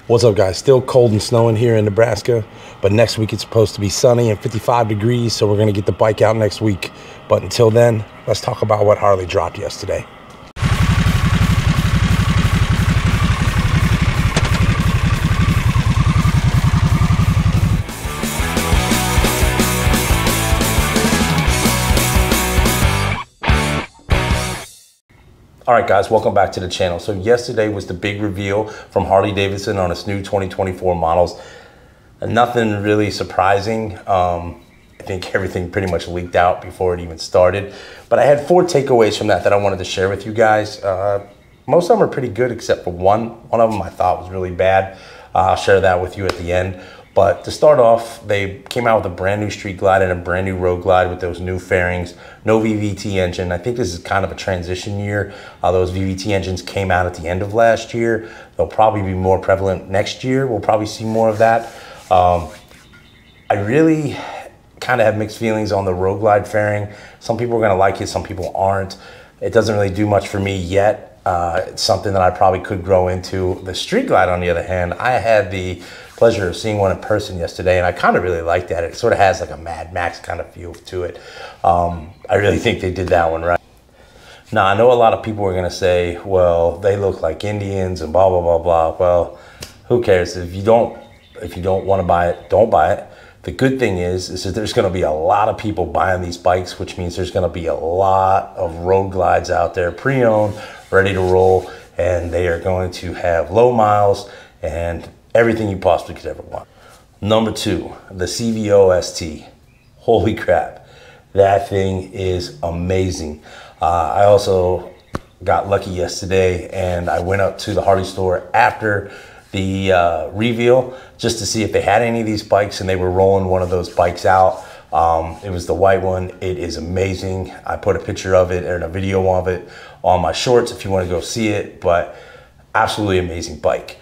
What's up, guys? Still cold and snowing here in Nebraska, but next week it's supposed to be sunny and 55 degrees, so we're going to get the bike out next week. But until then, let's talk about what Harley dropped yesterday. All right, guys, welcome back to the channel. So yesterday was the big reveal from Harley Davidson on its new 2024 models. Nothing really surprising. I think everything pretty much leaked out before it even started. But I had 4 takeaways from that I wanted to share with you guys. Most of them are pretty good except for one. One of them I thought was really bad. I'll share that with you at the end. But to start off, they came out with a brand new Street Glide and a brand new Road Glide with those new fairings, no VVT engine. I think this is kind of a transition year. Those VVT engines came out at the end of last year. They'll probably be more prevalent next year. We'll probably see more of that. I really kind of have mixed feelings on the Road Glide fairing. Some people are gonna like it, some people aren't. It doesn't really do much for me yet. It's something that I probably could grow into. The Street Glide, on the other hand, I had the pleasure of seeing one in person yesterday, and I kind of really liked that. It sort of has like a Mad Max kind of feel to it. I really think they did that one right. Now, I know a lot of people are gonna say, well, they look like Indians and blah, blah, blah, blah. Well, who cares? If you don't want to buy it, don't buy it. The good thing is that there's going to be a lot of people buying these bikes, which means there's going to be a lot of Road Glides out there pre-owned, ready to roll, and they are going to have low miles and everything you possibly could ever want. Number 2, the CVO St. Holy crap, that thing is amazing. I also got lucky yesterday, and I went up to the Harley store after the reveal just to see if they had any of these bikes, and they were rolling one of those bikes out. It was the white one. It is amazing. I put a picture of it and a video of it on my shorts if you want to go see it, but absolutely amazing bike.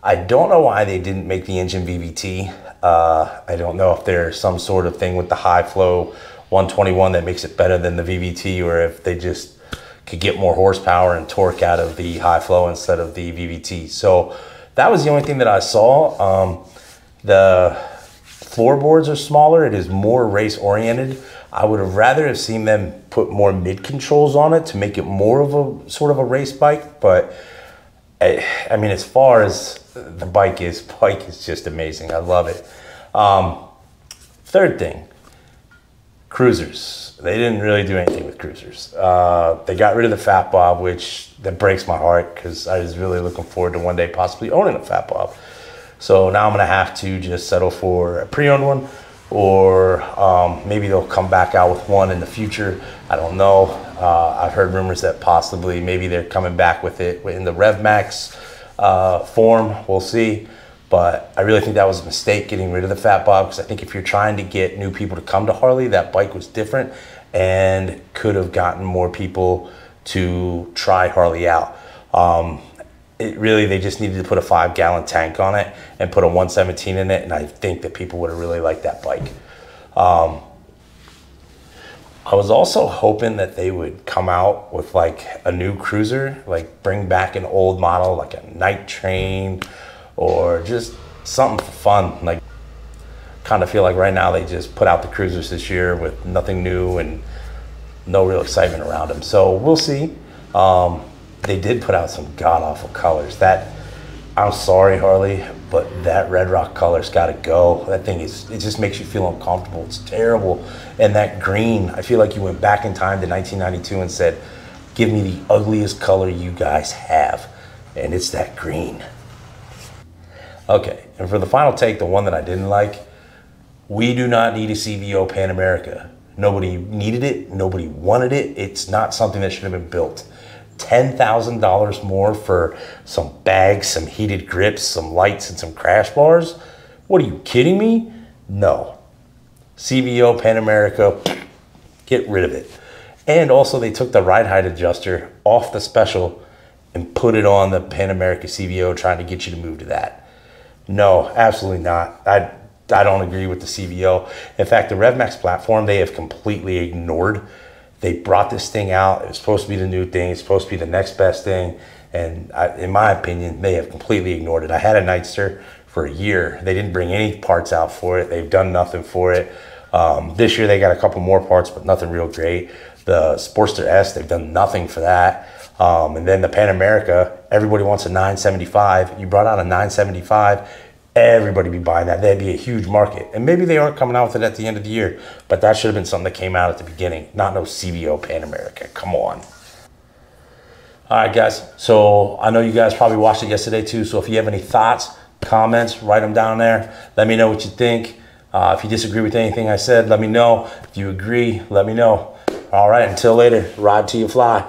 I don't know why they didn't make the engine VVT. I don't know if there's some sort of thing with the high flow 121 that makes it better than the VVT, or if they just could get more horsepower and torque out of the high flow instead of the VVT. So that was the only thing that I saw. The floorboards are smaller. It is more race oriented. I would have rather have seen them put more mid controls on it to make it more of a sort of a race bike. But I mean, as far as the bike is just amazing. I love it. Third thing, cruisers. They didn't really do anything with cruisers. They got rid of the Fat Bob, which that breaks my heart because I was really looking forward to one day possibly owning a Fat Bob. So now I'm gonna have to just settle for a pre-owned one, or maybe they'll come back out with one in the future. I don't know. I've heard rumors that possibly maybe they're coming back with it in the Rev Max form. We'll see. But I really think that was a mistake getting rid of the Fat Bob, because I think if you're trying to get new people to come to Harley, that bike was different and could have gotten more people to try Harley out. They just needed to put a 5-gallon tank on it and put a 117 in it, and I think that people would have really liked that bike. I was also hoping that they would come out with like a new cruiser, like bring back an old model, like a Night Train, or just something for fun. Like, kind of feel like right now they just put out the cruisers this year with nothing new and no real excitement around them. So we'll see. They did put out some god-awful colors. I'm sorry, Harley, but that Red Rock color's gotta go. That thing it just makes you feel uncomfortable. It's terrible. And that green, I feel like you went back in time to 1992 and said, give me the ugliest color you guys have. And it's that green. Okay, and for the final take, the one that I didn't like, we do not need a CVO Pan America. Nobody needed it, nobody wanted it. It's not something that should have been built. $10,000 more for some bags, some heated grips, some lights, and some crash bars? What, are you kidding me? No. CVO Pan America, get rid of it. And also they took the ride height adjuster off the Special and put it on the Pan America CVO, trying to get you to move to that. No, absolutely not. I don't agree with the CVO. In fact, the RevMax platform, they have completely ignored. They brought this thing out. It was supposed to be the new thing. It's supposed to be the next best thing. And in my opinion, they have completely ignored it. I had a Nightster for a year. They didn't bring any parts out for it. They've done nothing for it. This year they got a couple more parts, but nothing real great. The Sportster S, they've done nothing for that. And then the Pan America, everybody wants a 975. You brought out a 975, everybody be buying that. That'd be a huge market. And maybe they aren't coming out with it at the end of the year, but that should have been something that came out at the beginning, not no CVO Pan America. Come on. All right, guys. So I know you guys probably watched it yesterday too. So if you have any thoughts, comments, write them down there. Let me know what you think. If you disagree with anything I said, let me know. If you agree, let me know. All right, until later, ride till you fly.